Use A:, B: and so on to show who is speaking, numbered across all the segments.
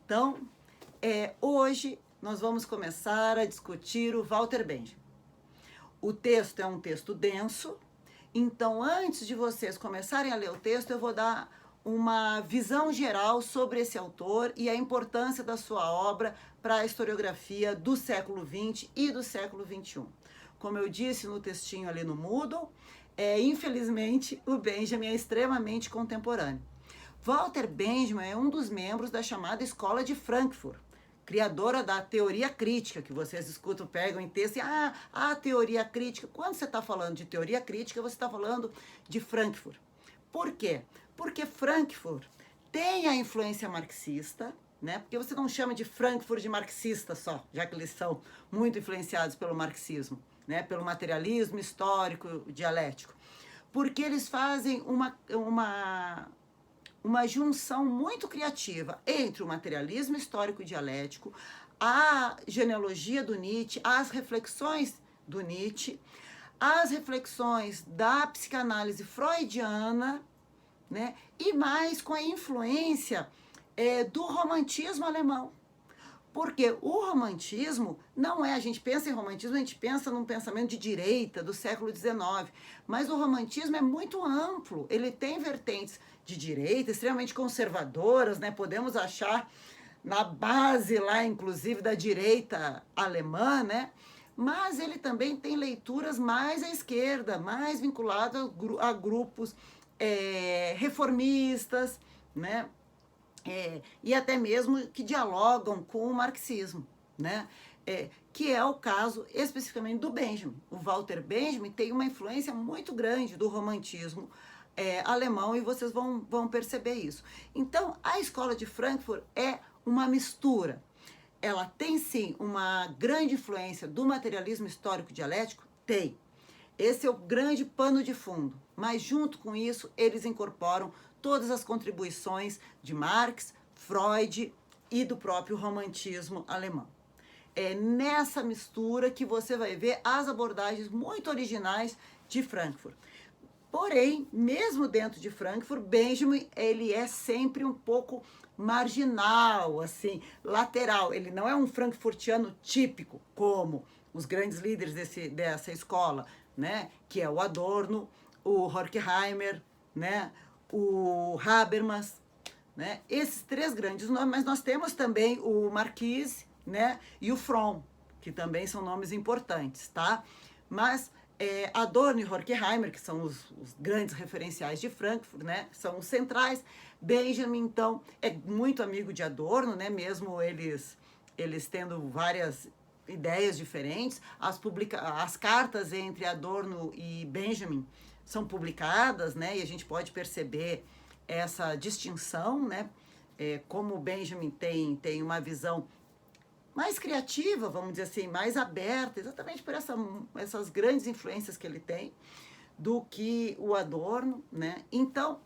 A: Então, hoje nós vamos começar a discutir o Walter Benjamin. O texto é um texto denso, então antes de vocês começarem a ler o texto, eu vou dar uma visão geral sobre esse autor e a importância da sua obra para a historiografia do século XX e do século XXI. Como eu disse no textinho ali no Moodle, infelizmente o Benjamin é extremamente contemporâneo. Walter Benjamin é um dos membros da chamada Escola de Frankfurt, criadora da teoria crítica, que vocês escutam, pegam em texto e, a teoria crítica. Quando você está falando de teoria crítica, você está falando de Frankfurt. Por quê? Porque Frankfurt tem a influência marxista, né? Porque você não chama de Frankfurt de marxista só, já que eles são muito influenciados pelo marxismo, né? Pelo materialismo histórico dialético. Porque eles fazem uma junção muito criativa entre o materialismo histórico dialético, a genealogia do Nietzsche, as reflexões do Nietzsche, as reflexões da psicanálise freudiana, né? E mais com a influência do romantismo alemão. Porque o romantismo não é, a gente pensa em romantismo, a gente pensa num pensamento de direita do século XIX, mas o romantismo é muito amplo, ele tem vertentes de direita, extremamente conservadoras, né? Podemos achar na base lá, inclusive, da direita alemã, né? Mas ele também tem leituras mais à esquerda, mais vinculadas a grupos reformistas, né? E até mesmo que dialogam com o marxismo, né? Que é o caso especificamente do Benjamin. O Walter Benjamin tem uma influência muito grande do romantismo alemão e vocês vão perceber isso. Então, a Escola de Frankfurt é uma mistura. Ela tem, sim, uma grande influência do materialismo histórico dialético? Tem. Esse é o grande pano de fundo. Mas, junto com isso, eles incorporam todas as contribuições de Marx, Freud e do próprio romantismo alemão. É nessa mistura que você vai ver as abordagens muito originais de Frankfurt. Porém, mesmo dentro de Frankfurt, Benjamin, ele é sempre um pouco marginal, assim, lateral. Ele não é um frankfurtiano típico, como os grandes líderes dessa escola, né? Que é o Adorno, o Horkheimer, né? O Habermas, né? Esses três grandes nomes, mas nós temos também o Marquise, né? E o Fromm, que também são nomes importantes, tá? Mas Adorno e Horkheimer, que são os grandes referenciais de Frankfurt, né? São os centrais. Benjamin, então, é muito amigo de Adorno, né? Mesmo eles tendo várias ideias diferentes. As cartas entre Adorno e Benjamin são publicadas, né? E a gente pode perceber essa distinção, né? Como o Benjamin tem uma visão mais criativa, vamos dizer assim, mais aberta, exatamente por essas grandes influências que ele tem, do que o Adorno, né? Então,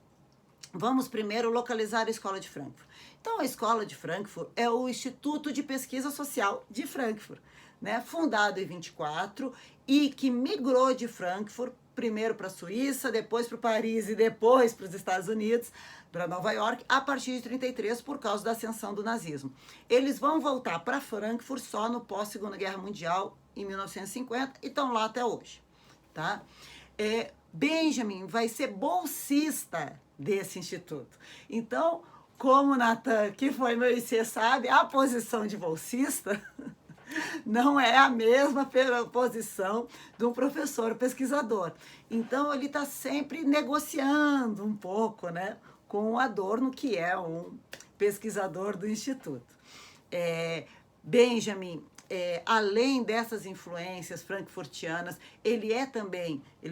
A: vamos primeiro localizar a Escola de Frankfurt. Então, a Escola de Frankfurt é o Instituto de Pesquisa Social de Frankfurt, né? Fundado em 24 e que migrou de Frankfurt primeiro para a Suíça, depois para Paris e depois para os Estados Unidos, para Nova York, a partir de 33, por causa da ascensão do nazismo. Eles vão voltar para Frankfurt só no pós-Segunda Guerra Mundial, em 1950, e estão lá até hoje, tá? Benjamin vai ser bolsista desse instituto. Então, como Natan, que foi meu IC, sabe, a posição de bolsista não é a mesma posição de um professor pesquisador. Então, ele está sempre negociando um pouco, né, com o Adorno, que é um pesquisador do Instituto. Benjamin, além dessas influências frankfurtianas, ele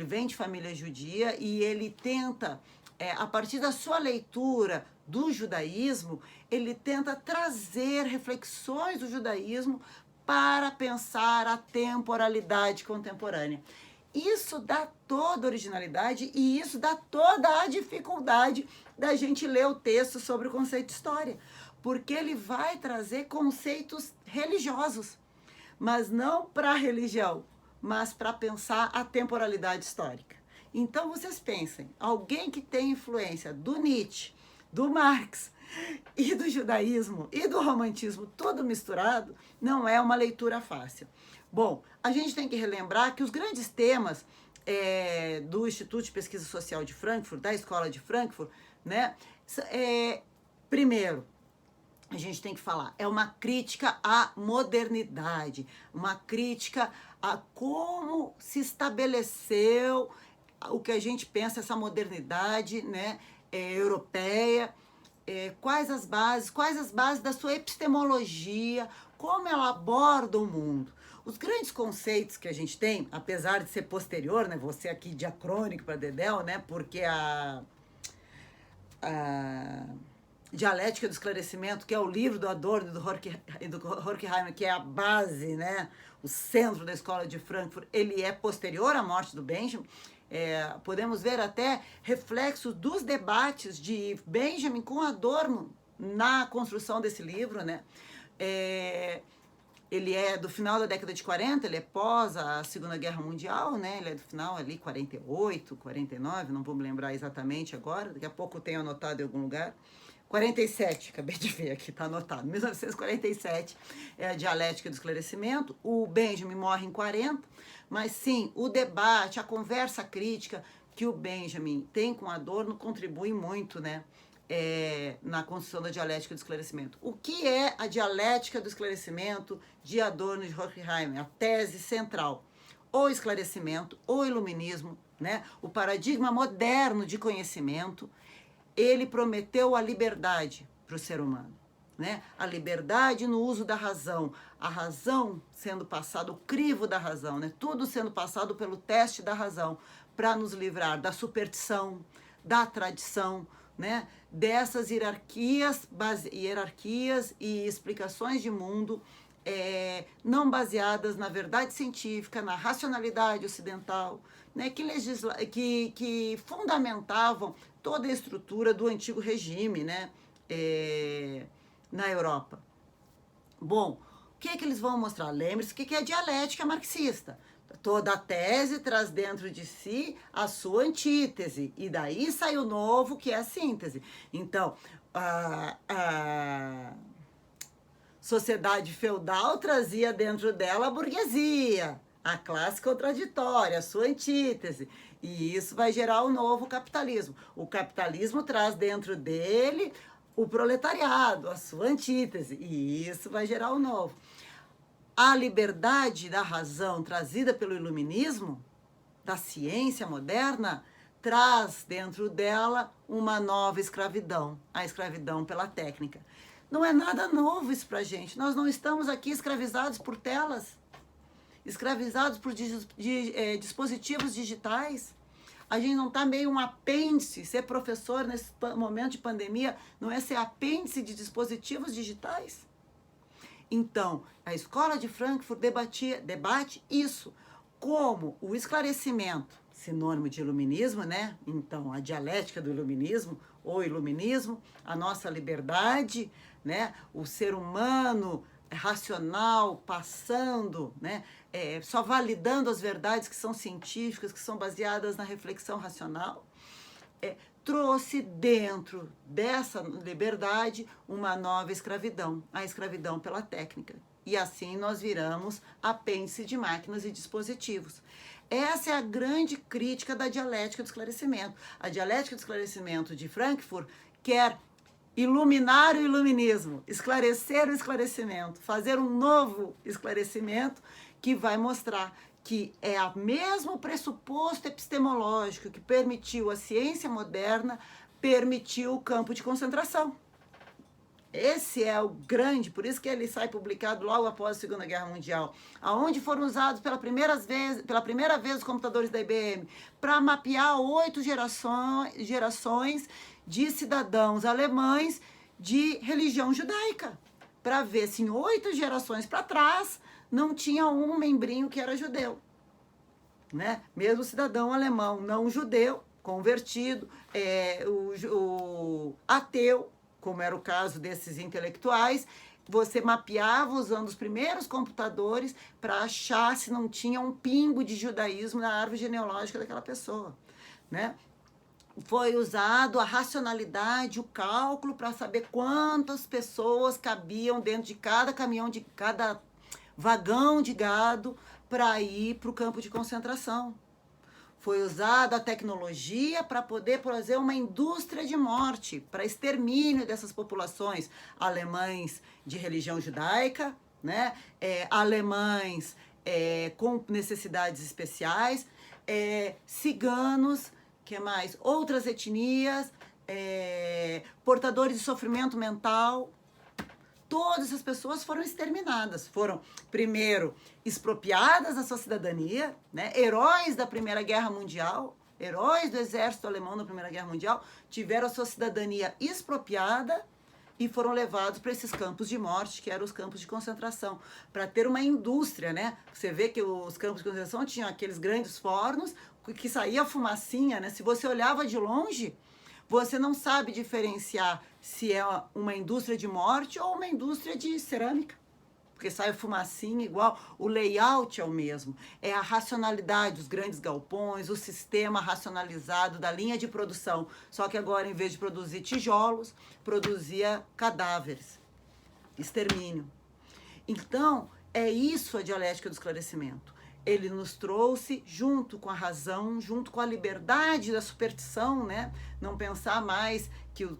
A: vem de família judia e ele tenta, a partir da sua leitura do judaísmo, ele tenta trazer reflexões do judaísmo para pensar a temporalidade contemporânea. Isso dá toda a originalidade e isso dá toda a dificuldade da gente ler o texto sobre o conceito de história, porque ele vai trazer conceitos religiosos, mas não para a religião, mas para pensar a temporalidade histórica. Então, vocês pensem, alguém que tem influência do Nietzsche, do Marx e do judaísmo e do romantismo, tudo misturado, não é uma leitura fácil. Bom, a gente tem que relembrar que os grandes temas do Instituto de Pesquisa Social de Frankfurt, da Escola de Frankfurt, né, primeiro, a gente tem que falar, é uma crítica à modernidade, uma crítica a como se estabeleceu o que a gente pensa, essa modernidade, né, europeia, quais as bases da sua epistemologia, como ela aborda o mundo. Os grandes conceitos que a gente tem, apesar de ser posterior, né, você aqui diacrônico para Dedel, né, porque a Dialética do Esclarecimento, que é o livro do Adorno e do Horkheimer, que é a base, né, o centro da Escola de Frankfurt, ele é posterior à morte do Benjamin. Podemos ver até reflexos dos debates de Benjamin com Adorno na construção desse livro, né? Ele é do final da década de 40, ele é pós a Segunda Guerra Mundial, né? Ele é do final ali, 48, 49, não vou me lembrar exatamente agora, daqui a pouco eu tenho anotado em algum lugar. 47, acabei de ver aqui, está anotado. 1947 é a Dialética do Esclarecimento. O Benjamin morre em 40, mas sim, o debate, a conversa crítica que o Benjamin tem com Adorno contribui muito, né, na construção da Dialética do Esclarecimento. O que é a Dialética do Esclarecimento de Adorno e de Horkheimer? A tese central. O esclarecimento, o iluminismo, né, o paradigma moderno de conhecimento, ele prometeu a liberdade para o ser humano, né? A liberdade no uso da razão, a razão sendo passada, o crivo da razão, né? Tudo sendo passado pelo teste da razão, para nos livrar da superstição, da tradição, né? Dessas hierarquias e explicações de mundo não baseadas na verdade científica, na racionalidade ocidental, né? Que fundamentavam toda a estrutura do antigo regime, né, na Europa. Bom, o que é que eles vão mostrar? Lembre-se o que é a dialética marxista. Toda a tese traz dentro de si a sua antítese, e daí sai o novo, que é a síntese. Então, a sociedade feudal trazia dentro dela a burguesia, a classe contraditória, a sua antítese. E isso vai gerar o novo capitalismo. O capitalismo traz dentro dele o proletariado, a sua antítese. E isso vai gerar o novo. A liberdade da razão trazida pelo iluminismo, da ciência moderna, traz dentro dela uma nova escravidão, a escravidão pela técnica. Não é nada novo isso pra gente. Nós não estamos aqui escravizados por telas, escravizados por dispositivos digitais. A gente não está meio um apêndice. Ser professor nesse momento de pandemia não é ser apêndice de dispositivos digitais? Então, a Escola de Frankfurt debate isso, como o esclarecimento, sinônimo de iluminismo, né? Então, a dialética do iluminismo, ou iluminismo, a nossa liberdade, né? O ser humano racional, passando, né? Só validando as verdades que são científicas, que são baseadas na reflexão racional, trouxe dentro dessa liberdade uma nova escravidão, a escravidão pela técnica. E assim nós viramos apêndice de máquinas e dispositivos. Essa é a grande crítica da dialética do esclarecimento. A dialética do esclarecimento de Frankfurt quer iluminar o iluminismo, esclarecer o esclarecimento, fazer um novo esclarecimento que vai mostrar que é o mesmo pressuposto epistemológico que permitiu a ciência moderna, permitiu o campo de concentração. Esse é o grande, por isso que ele sai publicado logo após a Segunda Guerra Mundial, aonde foram usados pela primeira vez os computadores da IBM para mapear 8 gerações de cidadãos alemães de religião judaica, para ver se em 8 gerações para trás não tinha um membrinho que era judeu, né? Mesmo cidadão alemão não judeu, convertido, o ateu, como era o caso desses intelectuais, você mapeava usando os primeiros computadores para achar se não tinha um pingo de judaísmo na árvore genealógica daquela pessoa, né? foi usado a racionalidade, o cálculo para saber quantas pessoas cabiam dentro de cada caminhão, de cada vagão de gado para ir para o campo de concentração. Foi usada a tecnologia para poder fazer uma indústria de morte, para extermínio dessas populações, alemães de religião judaica, né? Alemães com necessidades especiais, ciganos, que mais? Outras etnias, portadores de sofrimento mental. Todas essas pessoas foram exterminadas, foram, primeiro, expropriadas da sua cidadania, né? Heróis da Primeira Guerra Mundial, heróis do exército alemão na Primeira Guerra Mundial, tiveram a sua cidadania expropriada e foram levados para esses campos de morte, que eram os campos de concentração, para ter uma indústria, né? Você vê que os campos de concentração tinham aqueles grandes fornos, que saía fumacinha, né? Se você olhava de longe, você não sabe diferenciar se é uma indústria de morte ou uma indústria de cerâmica, porque sai fumacinha igual, o layout é o mesmo, é a racionalidade dos grandes galpões, o sistema racionalizado da linha de produção, só que agora, em vez de produzir tijolos, produzia cadáveres, extermínio. Então, é isso a dialética do esclarecimento. Ele nos trouxe, junto com a razão, junto com a liberdade da superstição, né? Não pensar mais que o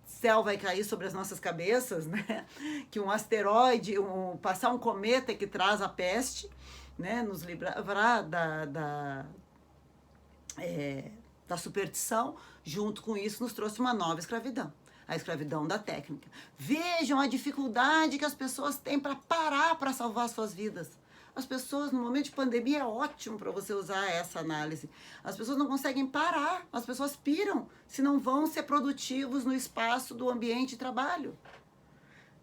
A: céu vai cair sobre as nossas cabeças, né? Que um asteroide, passar um cometa que traz a peste, né? Nos livrar da superstição. Junto com isso, nos trouxe uma nova escravidão. A escravidão da técnica. Vejam a dificuldade que as pessoas têm para parar para salvar suas vidas. As pessoas, no momento de pandemia, é ótimo para você usar essa análise. As pessoas não conseguem parar, as pessoas piram, se não vão ser produtivos no espaço do ambiente de trabalho.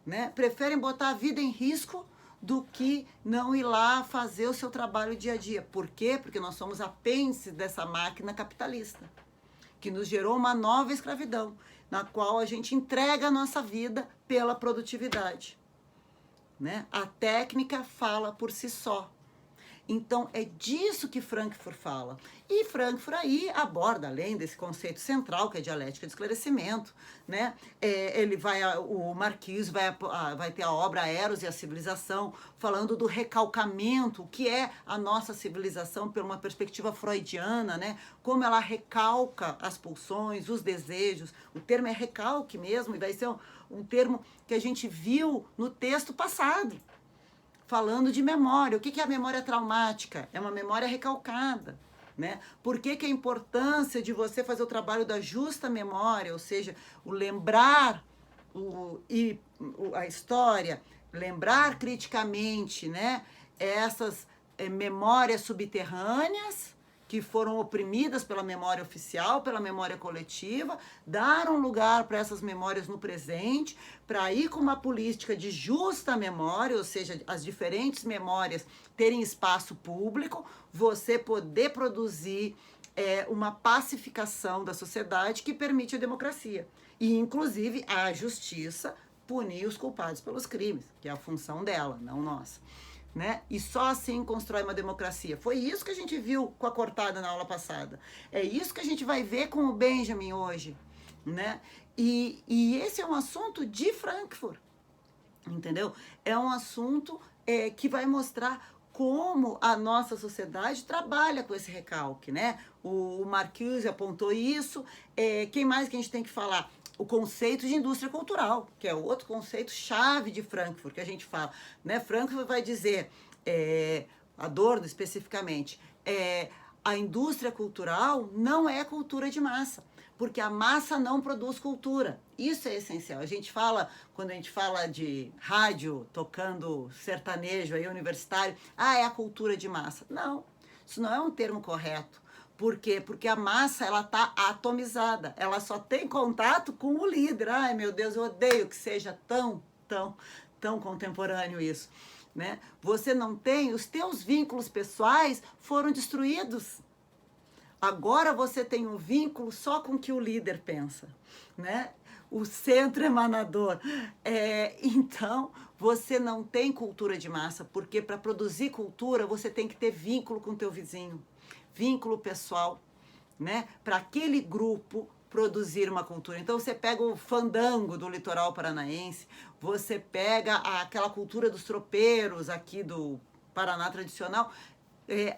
A: Né? Preferem botar a vida em risco do que não ir lá fazer o seu trabalho dia a dia. Por quê? Porque nós somos apêndices dessa máquina capitalista, que nos gerou uma nova escravidão, na qual a gente entrega a nossa vida pela produtividade. Né? A técnica fala por si só. Então, é disso que Frankfurt fala. E Frankfurt aí aborda, além desse conceito central, que é a dialética de esclarecimento, né? O Marquise vai ter a obra Eros e a Civilização, falando do recalcamento, o que é a nossa civilização por uma perspectiva freudiana, né? Como ela recalca as pulsões, os desejos. O termo é recalque mesmo, e vai ser um termo que a gente viu no texto passado, falando de memória. O que é a memória traumática? É uma memória recalcada. Né? Por que a importância de você fazer o trabalho da justa memória, ou seja, o lembrar a história, lembrar criticamente, né? Essas memórias subterrâneas que foram oprimidas pela memória oficial, pela memória coletiva, dar um lugar para essas memórias no presente, para ir com uma política de justa memória, ou seja, as diferentes memórias terem espaço público, você poder produzir uma pacificação da sociedade que permite a democracia. E, inclusive, a justiça punir os culpados pelos crimes, que é a função dela, não nossa. Né? E só assim constrói uma democracia. Foi isso que a gente viu com a cortada na aula passada. É isso que a gente vai ver com o Benjamin hoje. Né? E esse é um assunto de Frankfurt. Entendeu? É um assunto que vai mostrar como a nossa sociedade trabalha com esse recalque. Né? O Marcuse apontou isso. Quem mais que a gente tem que falar? O conceito de indústria cultural, que é outro conceito chave de Frankfurt, que a gente fala. Né? Frankfurt vai dizer, Adorno especificamente, a indústria cultural não é cultura de massa, porque a massa não produz cultura. Isso é essencial. A gente fala, quando a gente fala de rádio, tocando sertanejo aí, universitário, é a cultura de massa. Não, isso não é um termo correto. Por quê? Porque a massa, ela está atomizada. Ela só tem contato com o líder. Ai, meu Deus, eu odeio que seja tão contemporâneo isso. Né? Você não tem, os teus vínculos pessoais foram destruídos. Agora você tem um vínculo só com o que o líder pensa. Né? O centro emanador. Então, você não tem cultura de massa, porque para produzir cultura, você tem que ter vínculo com o teu vizinho. Vínculo pessoal, né, para aquele grupo produzir uma cultura. Então você pega o fandango do litoral paranaense, você pega aquela cultura dos tropeiros aqui do Paraná tradicional,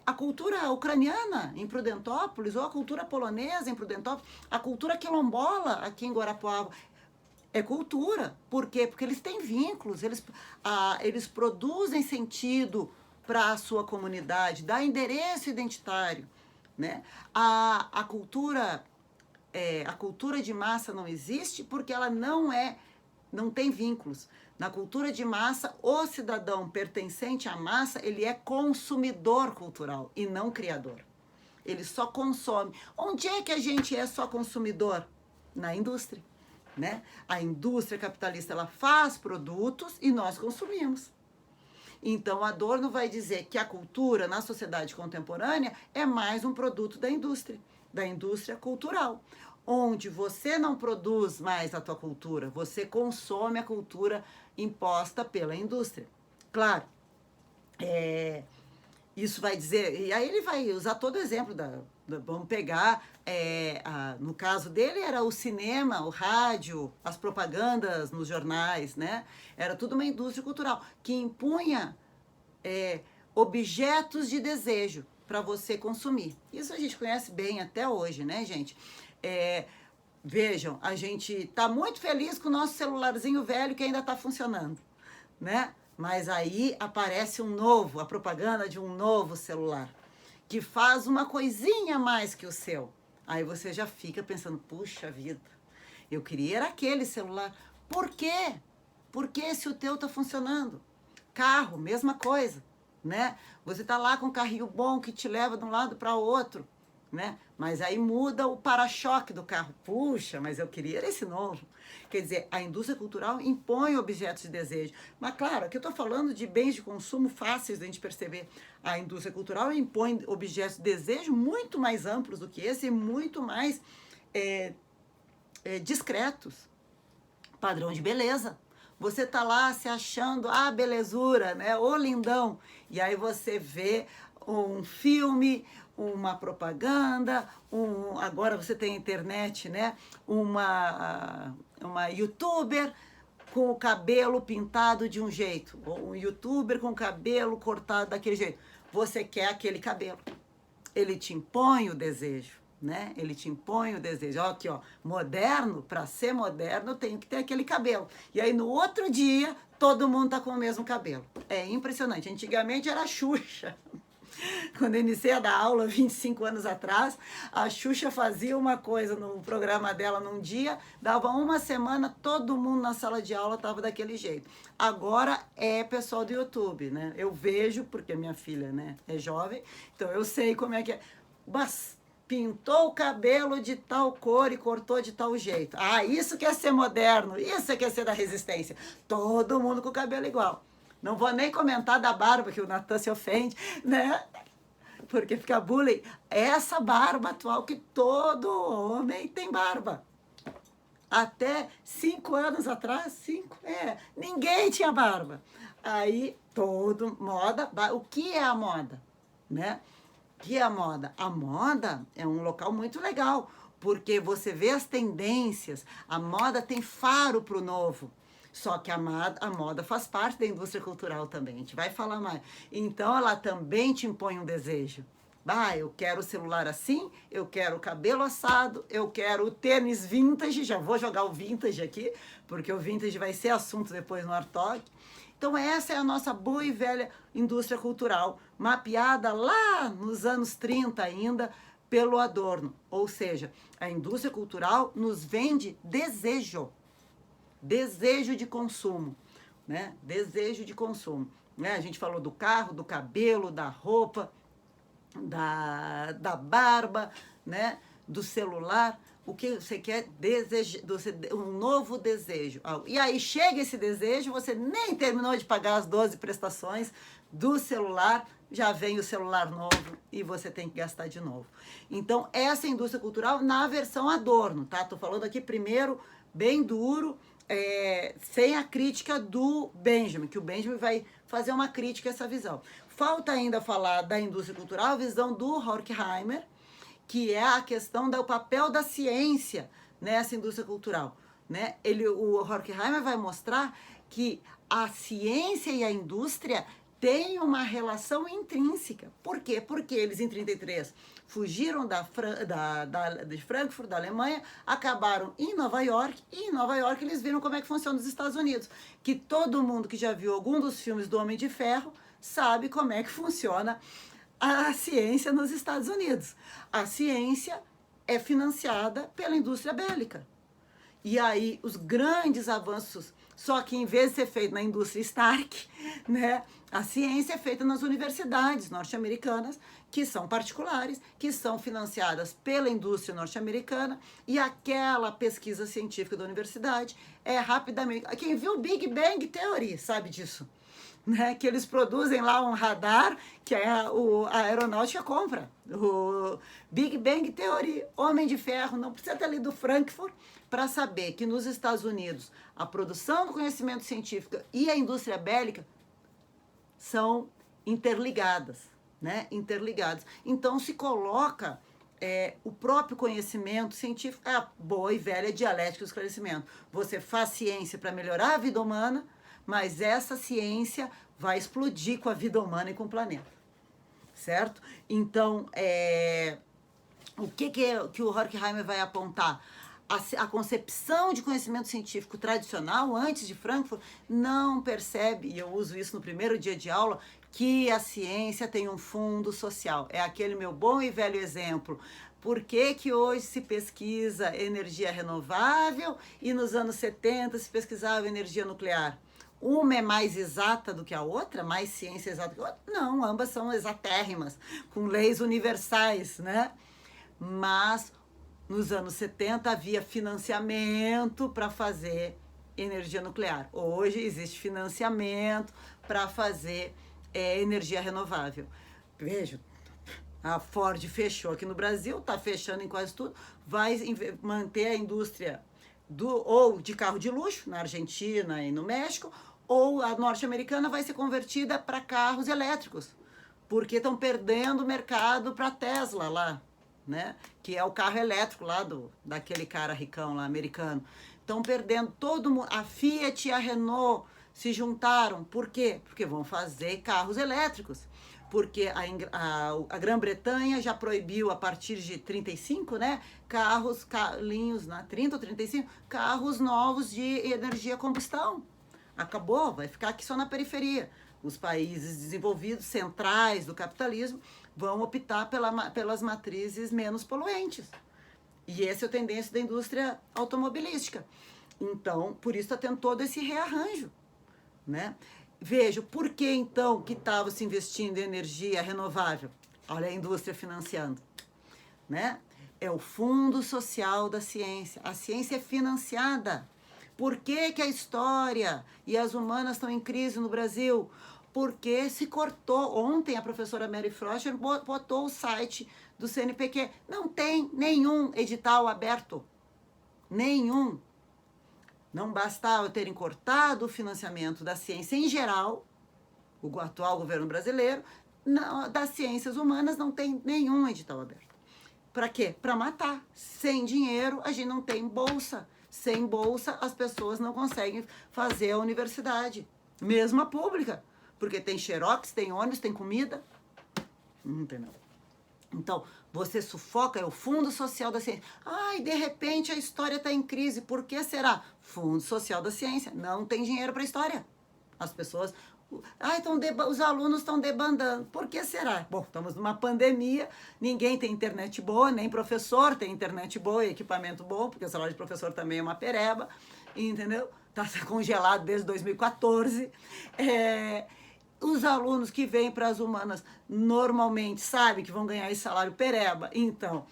A: a cultura ucraniana em Prudentópolis, ou a cultura polonesa em Prudentópolis, a cultura quilombola aqui em Guarapuava. É cultura. Por quê? Porque eles têm vínculos, eles produzem sentido para a sua comunidade, dá endereço identitário, né? A cultura de massa não existe porque ela não tem vínculos. Na cultura de massa, o cidadão pertencente à massa, ele é consumidor cultural e não criador. Ele só consome. Onde é que a gente é só consumidor? Na indústria, né? A indústria capitalista, ela faz produtos e nós consumimos. Então, Adorno vai dizer que a cultura na sociedade contemporânea é mais um produto da indústria cultural, onde você não produz mais a tua cultura, você consome a cultura imposta pela indústria. Claro, isso vai dizer, e aí ele vai usar todo o exemplo vamos pegar, no caso dele era o cinema, o rádio, as propagandas nos jornais, né? Era tudo uma indústria cultural que impunha objetos de desejo para você consumir. Isso a gente conhece bem até hoje, né, gente? Vejam, a gente tá muito feliz com o nosso celularzinho velho que ainda está funcionando, né? Mas aí aparece a propaganda de um novo celular, que faz uma coisinha a mais que o seu. Aí você já fica pensando, puxa vida, eu queria era aquele celular. Por quê? Porque se o teu tá funcionando? Carro, mesma coisa, né? Você tá lá com um carrinho bom que te leva de um lado para o outro, né? Mas aí muda o para-choque do carro. Puxa, mas eu queria esse novo. Quer dizer, a indústria cultural impõe objetos de desejo. Mas claro, aqui eu estou falando de bens de consumo fáceis da gente perceber. A indústria cultural impõe objetos de desejo muito mais amplos do que esse e muito mais discretos. Padrão de beleza. Você tá lá se achando a belezura, né? O lindão. E aí você vê um filme, uma propaganda, agora você tem internet, né? Uma youtuber com o cabelo pintado de um jeito, ou um youtuber com o cabelo cortado daquele jeito. Você quer aquele cabelo. Ele te impõe o desejo, né? Ele te impõe o desejo. Ó, aqui, ó, moderno, para ser moderno, eu tenho que ter aquele cabelo. E aí no outro dia, todo mundo tá com o mesmo cabelo. É impressionante. Antigamente era a Xuxa. Quando eu iniciei a dar aula 25 anos atrás, a Xuxa fazia uma coisa no programa dela num dia, dava uma semana, todo mundo na sala de aula estava daquele jeito. Agora é pessoal do YouTube, né? Eu vejo, porque minha filha, né, é jovem, então eu sei como é que é. Mas pintou o cabelo de tal cor e cortou de tal jeito. Ah, isso quer ser moderno, isso quer ser da resistência. Todo mundo com o cabelo igual. Não vou nem comentar da barba, que o Natan se ofende, né? Porque fica bullying. Essa barba atual que todo homem tem barba. Até 5 anos atrás, ninguém tinha barba. Aí, moda. O que é a moda? Né? O que é a moda? A moda é um local muito legal, porque você vê as tendências, a moda tem faro para o novo. Só que a moda faz parte da indústria cultural também, a gente vai falar mais. Então, ela também te impõe um desejo. Eu quero o celular assim, eu quero o cabelo assado, eu quero o tênis vintage, já vou jogar o vintage aqui, porque o vintage vai ser assunto depois no Art Talk. Então, essa é a nossa boa e velha indústria cultural, mapeada lá nos anos 30 ainda, pelo Adorno. Ou seja, a indústria cultural nos vende desejo. Desejo de consumo, né? Desejo de consumo, né? A gente falou do carro, do cabelo, da roupa, da barba, né? Do celular. O que você quer? Um novo desejo. E aí chega esse desejo, você nem terminou de pagar as 12 prestações do celular, já vem o celular novo e você tem que gastar de novo. Então, essa é a indústria cultural na versão Adorno, tá? Tô falando aqui primeiro bem duro, sem a crítica do Benjamin, que o Benjamin vai fazer uma crítica a essa visão. Falta ainda falar da indústria cultural, a visão do Horkheimer, que é a questão do papel da ciência nessa indústria cultural, né? O Horkheimer vai mostrar que a ciência e a indústria têm uma relação intrínseca. Por quê? Porque eles, em 33, fugiram de Frankfurt, da Alemanha, acabaram em Nova York, e em Nova York eles viram como é que funciona os Estados Unidos, que todo mundo que já viu algum dos filmes do Homem de Ferro sabe como é que funciona a ciência nos Estados Unidos. A ciência é financiada pela indústria bélica. E aí os grandes avanços, só que em vez de ser feito na indústria Stark, né, a ciência é feita nas universidades norte-americanas, que são particulares, que são financiadas pela indústria norte-americana, e aquela pesquisa científica da universidade é rapidamente... Quem viu Big Bang Theory sabe disso, né? Que eles produzem lá um radar que a aeronáutica compra. O Big Bang Theory, Homem de Ferro, não precisa ter lido Frankfurt para saber que nos Estados Unidos a produção do conhecimento científico e a indústria bélica são interligadas, né? Interligadas. Então se coloca o próprio conhecimento científico, é a boa e velha dialética do esclarecimento. Você faz ciência para melhorar a vida humana, mas essa ciência vai explodir com a vida humana e com o planeta, certo? Então, o que o Horkheimer vai apontar? A concepção de conhecimento científico tradicional, antes de Frankfurt, não percebe, e eu uso isso no primeiro dia de aula, que a ciência tem um fundo social. É aquele meu bom e velho exemplo. Por que que hoje se pesquisa energia renovável e nos anos 70 se pesquisava energia nuclear? Uma é mais exata do que a outra, mais ciência exata que a outra? Não, ambas são exatérrimas, com leis universais, né? Mas nos anos 70 havia financiamento para fazer energia nuclear. Hoje existe financiamento para fazer energia renovável. Veja, a Ford fechou aqui no Brasil, está fechando em quase tudo, vai manter a indústria ou de carro de luxo na Argentina e no México, ou a norte-americana vai ser convertida para carros elétricos, porque estão perdendo o mercado para a Tesla lá, né? Que é o carro elétrico lá daquele cara ricão lá, americano. Estão perdendo todo mundo. A Fiat e a Renault se juntaram. Por quê? Porque vão fazer carros elétricos. Porque a Grã-Bretanha já proibiu a partir de 35, né? Carrinhos, né? 30 ou 35, carros novos de energia a combustão. Acabou, vai ficar aqui só na periferia. Os países desenvolvidos, centrais do capitalismo, vão optar pelas matrizes menos poluentes. E essa é a tendência da indústria automobilística. Então, por isso está tendo todo esse rearranjo, né? Veja, por que então que estava se investindo em energia renovável? Olha a indústria financiando, né? É o Fundo Social da Ciência. A ciência é financiada. Por que que a história e as humanas estão em crise no Brasil? Porque se cortou. Ontem a professora Mary Froscher botou o site do CNPq. Não tem nenhum edital aberto. Nenhum. Não bastava terem cortado o financiamento da ciência em geral, o atual governo brasileiro, não, das ciências humanas não tem nenhum edital aberto. Para quê? Para matar. Sem dinheiro a gente não tem bolsa. Sem bolsa as pessoas não conseguem fazer a universidade, mesmo a pública, porque tem xerox, tem ônibus, tem comida. Não tem nada. Então, você sufoca, é o Fundo Social da Ciência. Ai, de repente a história está em crise. Por que será? Fundo Social da Ciência. Não tem dinheiro para a história. As pessoas... Ai, os alunos estão debandando. Por que será? Bom, estamos numa pandemia, ninguém tem internet boa, nem professor tem internet boa e equipamento bom, porque o salário de professor também é uma pereba, entendeu? Está congelado desde 2014. Os alunos que vêm para as humanas normalmente sabem que vão ganhar esse salário pereba, então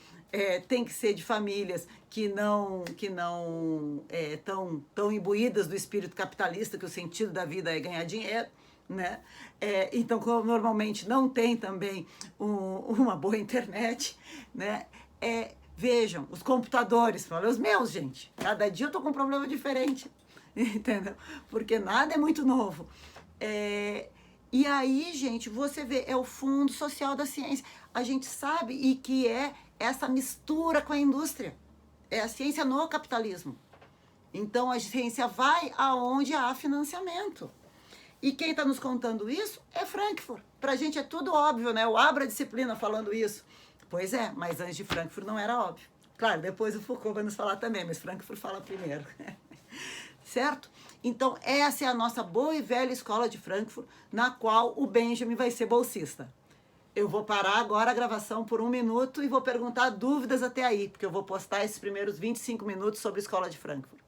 A: tem que ser de famílias que não tão imbuídas do espírito capitalista, que o sentido da vida é ganhar dinheiro, né? Então, como normalmente não tem também uma boa internet, né? Vejam, os computadores, olha os meus, gente, cada dia eu tô com um problema diferente, entendeu? Porque nada é muito novo. E aí, gente, você vê, é o Fundo Social da Ciência. A gente sabe e que é essa mistura com a indústria. É a ciência no capitalismo. Então, a ciência vai aonde há financiamento. E quem está nos contando isso é Frankfurt. Para a gente é tudo óbvio, né? Eu abro a disciplina falando isso. Pois é, mas antes de Frankfurt não era óbvio. Claro, depois o Foucault vai nos falar também, mas Frankfurt fala primeiro. Certo? Então, essa é a nossa boa e velha escola de Frankfurt, na qual o Benjamin vai ser bolsista. Eu vou parar agora a gravação por 1 minuto e vou perguntar dúvidas até aí, porque eu vou postar esses primeiros 25 minutos sobre a escola de Frankfurt.